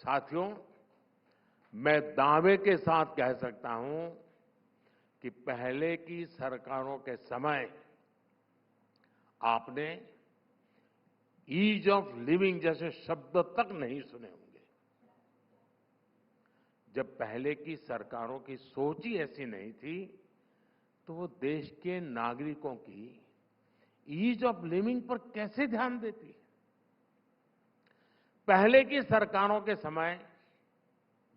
साथियों, मैं दावे के साथ कह सकता हूं कि पहले की सरकारों के समय आपने ईज ऑफ लिविंग जैसे शब्द तक नहीं सुने होंगे। जब पहले की सरकारों की सोच ही ऐसी नहीं थी, तो वो देश के नागरिकों की ईज ऑफ लिविंग पर कैसे ध्यान देती? पहले की सरकारों के समय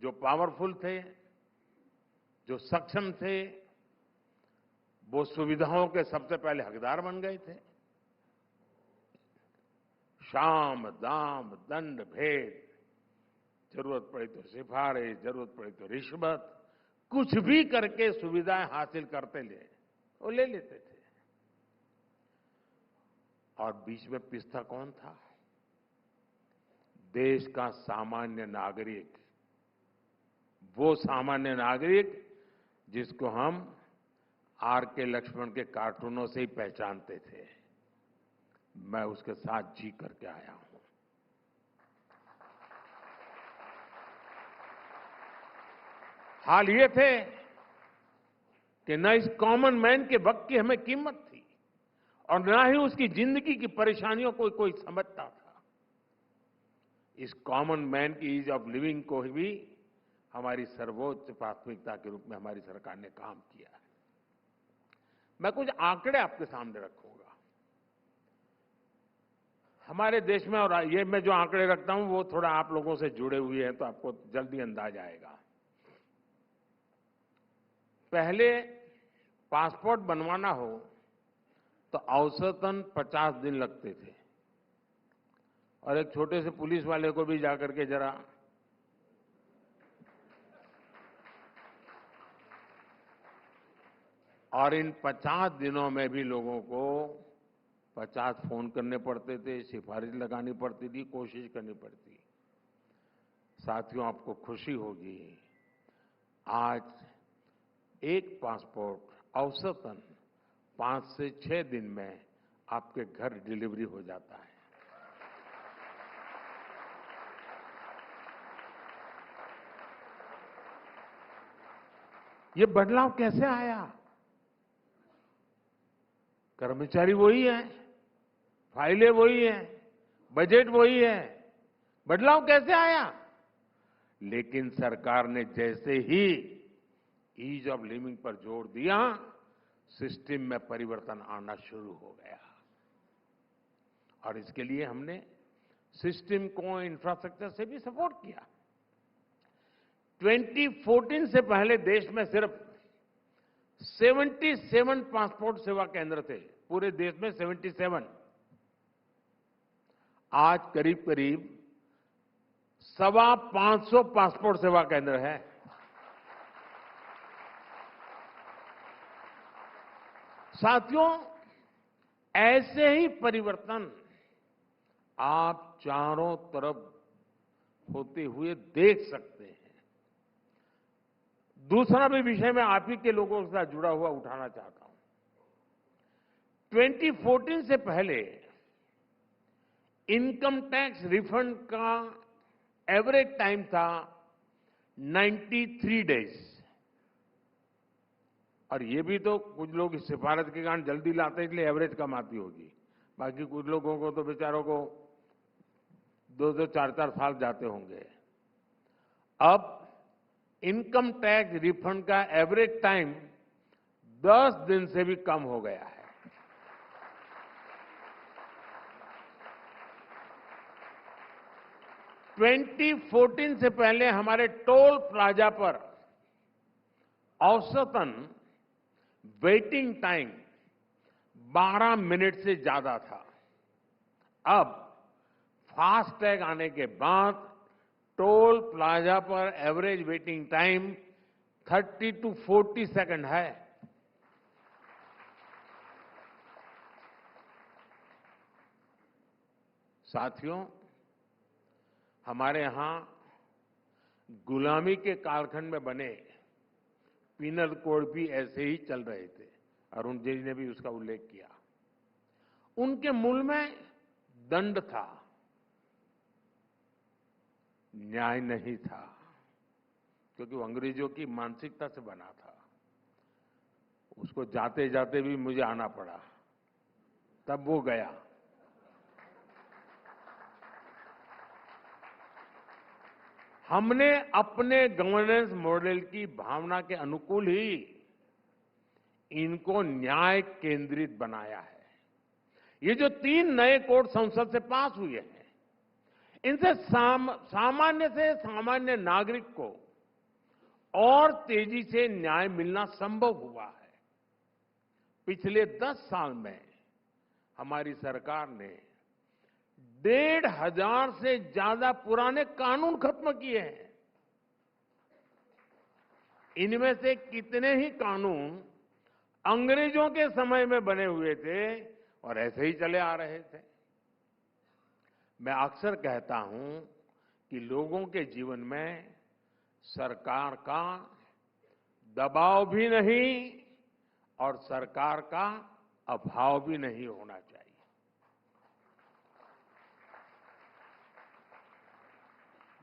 जो पावरफुल थे, जो सक्षम थे, वो सुविधाओं के सबसे पहले हकदार बन गए थे। शाम, दाम, दंड, भेद, जरूरत पड़ी तो सिफारिश, जरूरत पड़ी तो रिश्वत, कुछ भी करके सुविधाएं हासिल करते ले वो ले लेते थे। और बीच में पिसता कौन था? देश का सामान्य नागरिक, वो सामान्य नागरिक जिसको हम आर के लक्ष्मण के कार्टूनों से ही पहचानते थे। मैं उसके साथ जी करके आया हूं। हाल ये थे कि न इस कॉमन मैन के वक्त की हमें कीमत थी और न ही उसकी जिंदगी की परेशानियों को कोई समझता था। इस कॉमन मैन की ईज ऑफ लिविंग को भी हमारी सर्वोच्च प्राथमिकता के रूप में हमारी सरकार ने काम किया है। मैं कुछ आंकड़े आपके सामने रखूंगा। हमारे देश में, और ये मैं जो आंकड़े रखता हूं वो थोड़ा आप लोगों से जुड़े हुए हैं, तो आपको जल्दी अंदाज आएगा। पहले पासपोर्ट बनवाना हो तो औसतन 50 दिन लगते थे, और एक छोटे से पुलिस वाले को भी जाकर के जरा और इन 50 दिनों में भी लोगों को 50 फोन करने पड़ते थे, सिफारिश लगानी पड़ती थी, कोशिश करनी पड़ती। साथियों, आपको खुशी होगी, आज एक पासपोर्ट औसतन 5 से 6 दिन में आपके घर डिलीवरी हो जाता है। ये बदलाव कैसे आया? कर्मचारी वही है, फाइलें वही है, बजट वही है, बदलाव कैसे आया? लेकिन सरकार ने जैसे ही ईज ऑफ लिविंग पर जोर दिया, सिस्टम में परिवर्तन आना शुरू हो गया। और इसके लिए हमने सिस्टम को, इंफ्रास्ट्रक्चर से भी सपोर्ट किया। 2014 से पहले देश में सिर्फ 77 पासपोर्ट सेवा केंद्र थे, पूरे देश में 77। आज करीब करीब 550 पासपोर्ट सेवा केंद्र है। साथियों, ऐसे ही परिवर्तन आप चारों तरफ होते हुए देख सकते हैं। दूसरा भी विषय मैं आप ही के लोगों के साथ जुड़ा हुआ उठाना चाहता हूं। 2014 से पहले इनकम टैक्स रिफंड का एवरेज टाइम था 93 डेज। और ये भी तो कुछ लोग इस सिफारिश के कारण जल्दी लाते हैं, इसलिए एवरेज कम आती होगी। बाकी कुछ लोगों को तो बेचारों को 2-2, 4-4 साल जाते होंगे। अब इनकम टैक्स रिफंड का एवरेज टाइम 10 दिन से भी कम हो गया है। ट्वेंटी 2014 से पहले हमारे टोल प्लाजा पर औसतन वेटिंग टाइम 12 मिनट से ज्यादा था। अब फास्टैग आने के बाद टोल प्लाजा पर average waiting time 30 to 40 second है। साथियों, हमारे यहां गुलामी के कालखंड में बने पीनल कोड भी ऐसे ही चल रहे थे। अरुण जी ने भी उसका उल्लेख किया। उनके मूल में दंड था, न्याय नहीं था, क्योंकि वो अंग्रेजों की मानसिकता से बना था। उसको जाते जाते भी मुझे आना पड़ा, तब वो गया। हमने अपने गवर्नेंस मॉडल की भावना के अनुकूल ही इनको न्याय केंद्रित बनाया है। ये जो 3 नए कोड संसद से पास हुए हैं, इनसे सामान्य से सामान्य नागरिक को और तेजी से न्याय मिलना संभव हुआ है। पिछले 10 साल में हमारी सरकार ने 1,500 से ज्यादा पुराने कानून खत्म किए हैं। इनमें से कितने ही कानून अंग्रेजों के समय में बने हुए थे और ऐसे ही चले आ रहे थे। मैं अक्सर कहता हूं कि लोगों के जीवन में सरकार का दबाव भी नहीं और सरकार का अभाव भी नहीं होना चाहिए।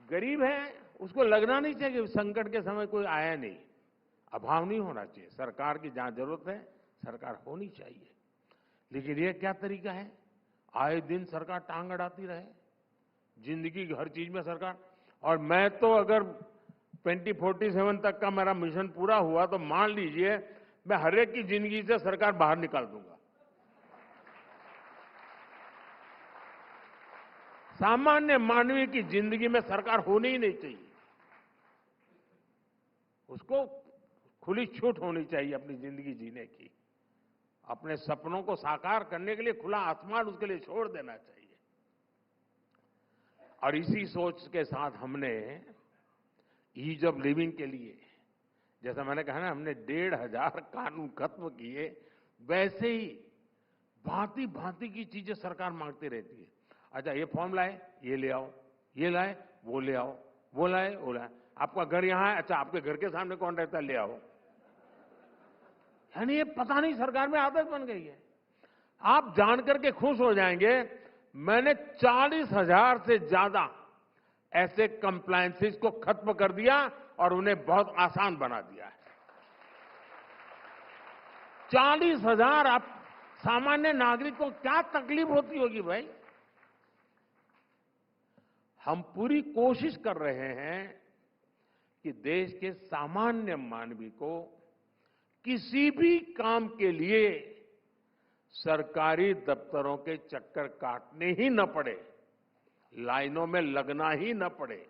गरीब है, उसको लगना नहीं चाहिए कि संकट के समय कोई आया नहीं। अभाव नहीं होना चाहिए। सरकार की जहां जरूरत है, सरकार होनी चाहिए। लेकिन ये क्या तरीका है? आए दिन सरकार टांग अड़ाती रहे, जिंदगी की हर चीज में सरकार। और मैं तो अगर 2047 तक का मेरा मिशन पूरा हुआ तो मान लीजिए मैं हर एक की जिंदगी से सरकार बाहर निकाल दूंगा। सामान्य मानवीय की जिंदगी में सरकार होनी ही नहीं चाहिए। उसको खुली छूट होनी चाहिए अपनी जिंदगी जीने की। अपने सपनों को साकार करने के लिए खुला आसमान उसके लिए छोड़ देना चाहिए। और इसी सोच के साथ हमने ईज ऑफ लिविंग के लिए, जैसा मैंने कहा ना, हमने 1,500 कानून खत्म किए। वैसे ही भांति भांति की चीजें सरकार मांगती रहती है। अच्छा, ये फॉर्म लाए, ये ले आओ, ये लाए, वो ले आओ, वो लाए, वो लाए। आपका घर यहां है, अच्छा आपके घर के सामने कौन रहता है, ले आओ। यानी ये पता नहीं सरकार में आदत बन गई है। आप जानकर के खुश हो जाएंगे, मैंने 40,000 से ज्यादा ऐसे कंप्लायंसेस को खत्म कर दिया और उन्हें बहुत आसान बना दिया है। 40,000। आप सामान्य नागरिक को क्या तकलीफ होती होगी भाई? हम पूरी कोशिश कर रहे हैं कि देश के सामान्य मानवी को किसी भी काम के लिए सरकारी दफ्तरों के चक्कर काटने ही न पड़े, लाइनों में लगना ही न पड़े।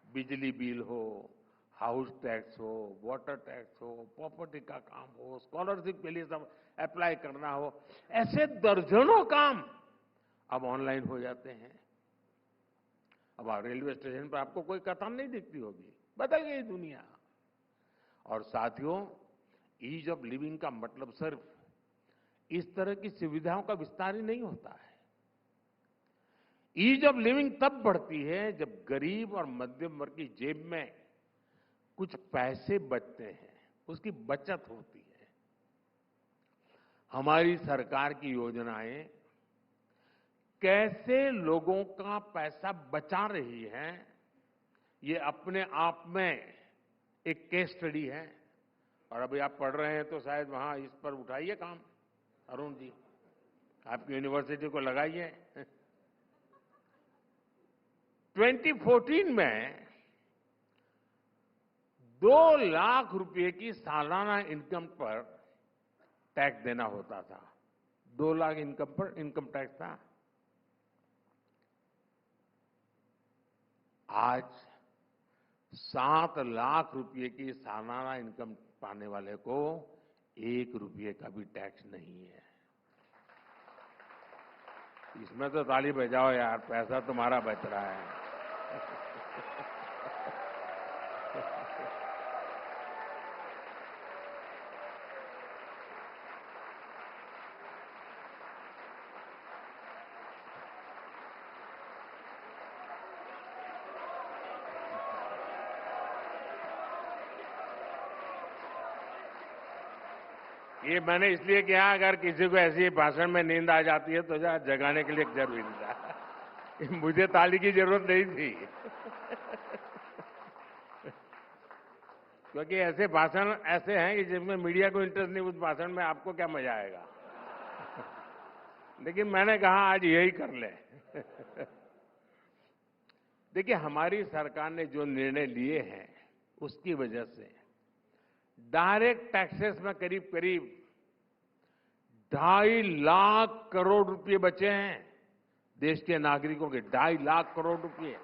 बिजली बिल हो, हाउस टैक्स हो, वाटर टैक्स हो, प्रॉपर्टी का काम हो, स्कॉलरशिप के लिए सब अप्लाई करना हो, ऐसे दर्जनों काम अब ऑनलाइन हो जाते हैं। अब रेलवे स्टेशन पर आपको कोई कतार नहीं दिखती होगी। बदल गई दुनिया। और साथियों, ईज ऑफ लिविंग का मतलब सिर्फ इस तरह की सुविधाओं का विस्तार ही नहीं होता है। ईज ऑफ लिविंग तब बढ़ती है जब गरीब और मध्यम वर्ग की जेब में कुछ पैसे बचते हैं, उसकी बचत होती है। हमारी सरकार की योजनाएं कैसे लोगों का पैसा बचा रही है, ये अपने आप में एक केस स्टडी है। और अभी आप पढ़ रहे हैं तो शायद वहां इस पर उठाइए काम, अरुण जी, आपकी यूनिवर्सिटी को लगाइए। 2014 में 2 लाख रुपए की सालाना इनकम पर टैक्स देना होता था। 2 लाख इनकम पर इनकम टैक्स था। आज 7 लाख रुपए की सालाना इनकम पाने वाले को 1 रुपये का भी टैक्स नहीं है। इसमें तो ताली बजाओ यार, पैसा तुम्हारा बच रहा है। ये मैंने इसलिए किया, अगर किसी को ऐसी भाषण में नींद आ जाती है तो जगाने के लिए जरूरी था। मुझे ताली की जरूरत नहीं थी। क्योंकि ऐसे भाषण ऐसे हैं कि जिसमें मीडिया को इंटरेस्ट नहीं, उस भाषण में आपको क्या मजा आएगा। लेकिन मैंने कहा आज यही कर ले। देखिए, हमारी सरकार ने जो निर्णय लिए हैं उसकी वजह से डायरेक्ट टैक्सेस में करीब करीब 2.5 लाख करोड़ रुपए बचे हैं। देश के नागरिकों के 2.5 लाख करोड़ रुपए।